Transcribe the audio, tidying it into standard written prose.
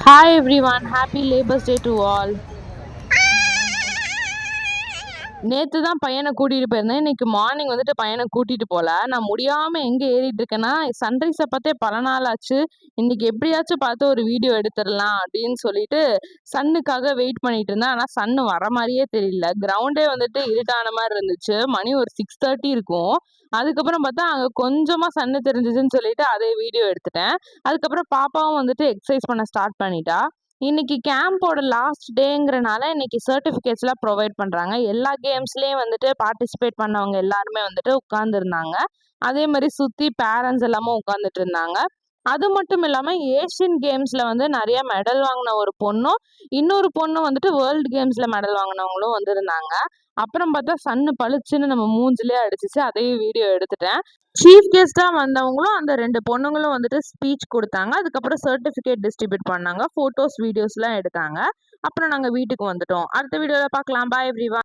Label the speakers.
Speaker 1: Hi everyone, happy Labour's Day to all. நேத்து தான் பையனை கூட்டிட்டு போயிருந்தேன். இன்னைக்கு மார்னிங் வந்துட்டு பையனை கூட்டிட்டு போல. நான் முடியாம எங்க ஏறிட்டு இருக்கேன்னா, சன்ரைஸ பார்த்தே பல நாள் ஆச்சு. இன்னைக்கு எப்படியாச்சும் பார்த்து ஒரு வீடியோ எடுத்துடலாம் அப்படின்னு சொல்லிட்டு சன்னுக்காக வெயிட் பண்ணிட்டு இருந்தேன். ஆனா சன் வர மாதிரியே தெரியல. கிரவுண்டே வந்துட்டு இருட்டான மாதிரி இருந்துச்சு. மணி ஒரு 6:30 இருக்கும். அதுக்கப்புறம் பார்த்தா அங்க கொஞ்சமா சன்னு தெரிஞ்சுச்சுன்னு சொல்லிட்டு அதே வீடியோ எடுத்துட்டேன். அதுக்கப்புறம் பாப்பாவும் வந்துட்டு எக்ஸசைஸ் பண்ண ஸ்டார்ட் பண்ணிட்டா. இன்னைக்கு கேம்போட லாஸ்ட் டேங்கிறனால இன்னைக்கு சர்டிஃபிகேட்ஸ்லாம் ப்ரொவைட் பண்ணுறாங்க. எல்லா கேம்ஸ்லேயும் வந்துட்டு பார்ட்டிசிபேட் பண்ணவங்க எல்லாருமே வந்துட்டு உட்காந்துருந்தாங்க. அதே மாதிரி சுற்றி பேரண்ட்ஸ் எல்லாமும் உட்காந்துட்டு இருந்தாங்க. அது மட்டும் இல்லாமல் ஏஷியன் கேம்ஸில் வந்து நிறைய மெடல் வாங்கின ஒரு பொண்ணும் இன்னொரு பொண்ணும் வந்துட்டு வேர்ல்டு கேம்ஸில் மெடல் வாங்கினவங்களும் வந்திருந்தாங்க. அப்புறம் பார்த்தா சன்னு பளிச்சுன்னு நம்ம மூஞ்சிலே அடிச்சிச்சு. அதே வீடியோ எடுத்துட்டேன். சீஃப் கெஸ்டா வந்தவங்களும் அந்த 2 பொண்ணுங்களும் வந்துட்டு ஸ்பீச் குடுத்தாங்க. அதுக்கப்புறம் சர்டிஃபிகேட் டிஸ்ட்ரிபியூட் பண்ணாங்க. ஃபோட்டோஸ், வீடியோஸ்லாம் எடுத்தாங்க. அப்புறம் நாங்க வீட்டுக்கு வந்துட்டோம். அடுத்த வீடியோல பார்க்கலாம். பாய் எவ்ரிவன்.